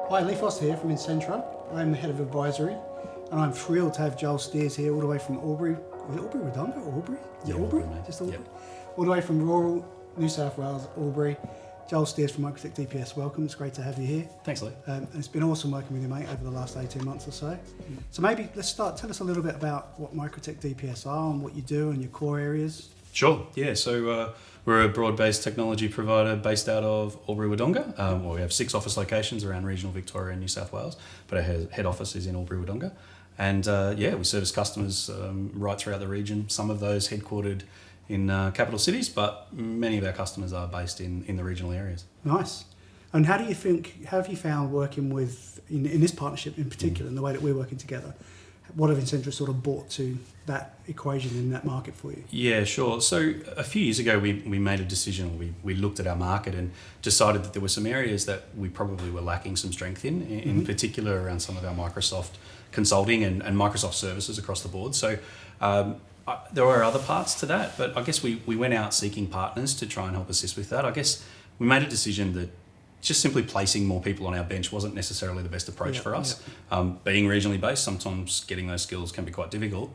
Hi, Lee Foster here from Insentra. I'm the head of advisory, and I'm thrilled to have Joel Steers here all the way from Albury. Is it Albury Wodonga or Albury? Is it Albury? Albury, Just Albury? Yep. All the way from rural New South Wales, Albury. Joel Steers from MicrotechDPS DPS, welcome. It's great to have you here. Thanks, Lee. And it's been awesome working with you, mate, over the last 18 months or so. So maybe let's start. Tell us a little bit about what MicrotechDPS DPS are and what you do and your core areas. Sure. Yeah. So we're a broad-based technology provider based out of Albury Wodonga. Well, we have 6 office locations around regional Victoria and New South Wales, but our head office is in Albury Wodonga. And we service customers right throughout the region. Some of those headquartered in capital cities, but many of our customers are based in the regional areas. Nice. And how have you found working with, in this partnership in particular, in the way that we're working together, what have Insentra sort of brought to that equation in that market for you? Yeah, sure. So a few years ago, we made a decision. We looked at our market and decided that there were some areas that we probably were lacking some strength in particular around some of our Microsoft consulting and Microsoft services across the board. So there were other parts to that, but I guess we went out seeking partners to try and help assist with that. I guess we made a decision that just simply placing more people on our bench wasn't necessarily the best approach for us. Being regionally based, sometimes getting those skills can be quite difficult,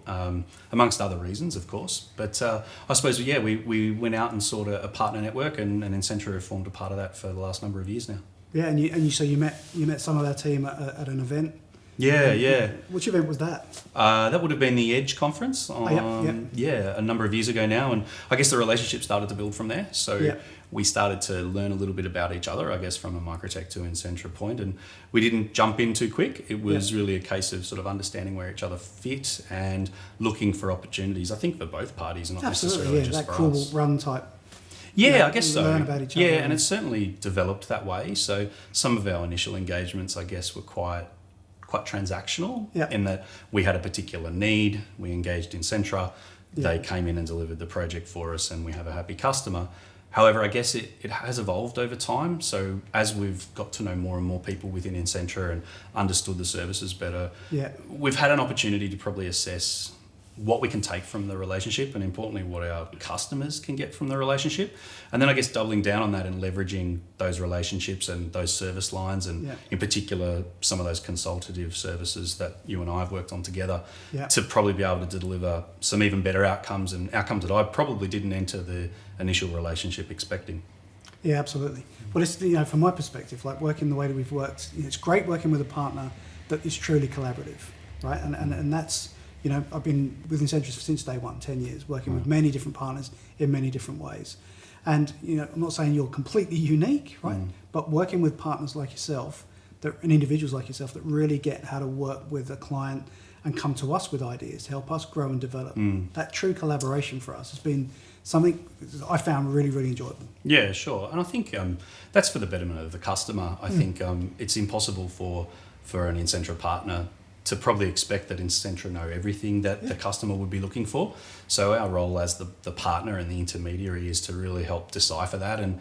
amongst other reasons, of course. But I suppose, we went out and sought a partner network, and Insentra have formed a part of that for the last number of years now. Yeah, and you met some of our team at an event. Yeah. Which event was that? That would have been the Edge conference a number of years ago now, and I guess the relationship started to build from there. So we started to learn a little bit about each other, I guess, from a Microtech to Insentra point, and we didn't jump in too quick. It was really a case of sort of understanding where each other fit and looking for opportunities, I think, for both parties, and not necessarily just for us. That cool run type. Yeah, I guess so. Learn about each other. Yeah, and it's certainly developed that way. So some of our initial engagements, I guess, were quite transactional in that we had a particular need, we engaged Insentra, they came in and delivered the project for us, and we have a happy customer. However, I guess it has evolved over time. So as we've got to know more and more people within Insentra and understood the services better, we've had an opportunity to probably assess what we can take from the relationship, and importantly what our customers can get from the relationship, and then I guess doubling down on that and leveraging those relationships and those service lines, and in particular some of those consultative services that you and I have worked on together to probably be able to deliver some even better outcomes, and outcomes that I probably didn't enter the initial relationship expecting. Yeah, absolutely. Well, it's, from my perspective, like working the way that we've worked, it's great working with a partner that is truly collaborative, right? And that's, I've been with Insentra since day one, 10 years, working with many different partners in many different ways. And, I'm not saying you're completely unique, right? But working with partners like yourself, and individuals like yourself that really get how to work with a client and come to us with ideas to help us grow and develop. That true collaboration for us has been something I found really, really enjoyable. Yeah, sure. And I think that's for the betterment of the customer. I think it's impossible for an Insentra partner to probably expect that Insentra know everything that the customer would be looking for. So our role as the partner and the intermediary is to really help decipher that and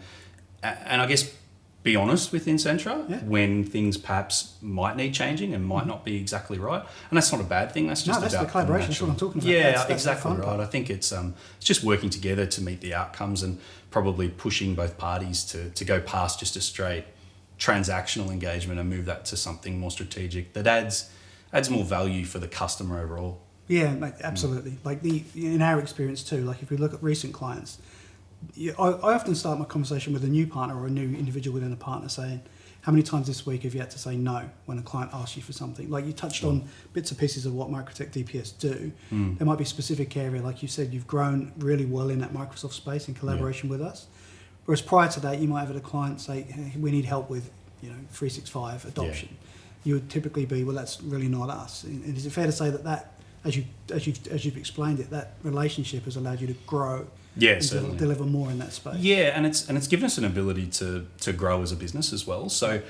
I guess be honest with Insentra when things perhaps might need changing and might not be exactly right. And that's not a bad thing. That's just that's the collaboration. That's what I'm talking about. Yeah, that's exactly right. I think it's just working together to meet the outcomes and probably pushing both parties to go past just a straight transactional engagement and move that to something more strategic that adds more value for the customer overall. Yeah, mate, absolutely. Like in our experience too, like if we look at recent clients, I often start my conversation with a new partner or a new individual within a partner saying, how many times this week have you had to say no when a client asks you for something? Like you touched on bits and pieces of what MicrotechDPS do. There might be a specific area, like you said, you've grown really well in that Microsoft space in collaboration with us. Whereas prior to that, you might have had a client say, hey, we need help with 365 adoption. You would typically be, well, that's really not us. And is it fair to say that as you've explained it, that relationship has allowed you to grow and deliver more in that space? Yeah, and it's given us an ability to grow as a business as well. So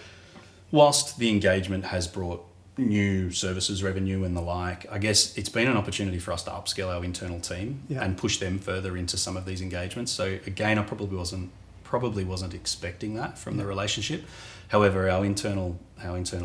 whilst the engagement has brought new services revenue and the like, I guess it's been an opportunity for us to upskill our internal team and push them further into some of these engagements. So again, I probably wasn't expecting that from the relationship. However, our internal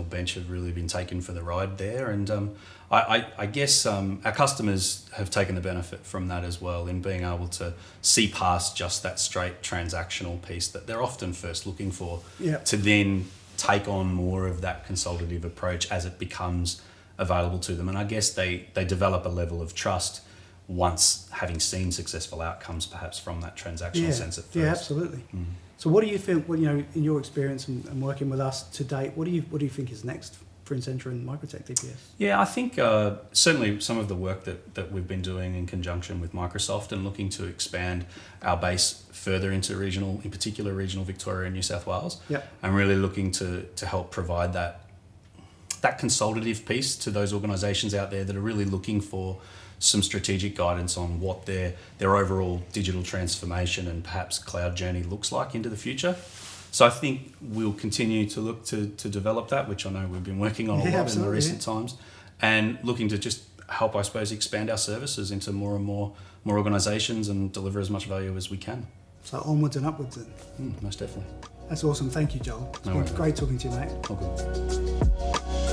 bench have really been taken for the ride there, and I guess our customers have taken the benefit from that as well in being able to see past just that straight transactional piece that they're often first looking for to then take on more of that consultative approach as it becomes available to them. And I guess they develop a level of trust once having seen successful outcomes, perhaps from that transactional sense at first. Yeah, absolutely. So what do you think, well, in your experience and working with us to date, what do you think is next for Insentra and MicrotechDPS DPS? Yeah, I think certainly some of the work that we've been doing in conjunction with Microsoft and looking to expand our base further into regional, in particular regional Victoria and New South Wales, and really looking to help provide that consultative piece to those organisations out there that are really looking for some strategic guidance on what their overall digital transformation and perhaps cloud journey looks like into the future. So I think we'll continue to look to develop that, which I know we've been working on a lot in the recent times, and looking to just help, I suppose, expand our services into more and more organisations and deliver as much value as we can. So onwards and upwards then. Most definitely. That's awesome. Thank you, Joel. It's been great talking to you, mate. All good.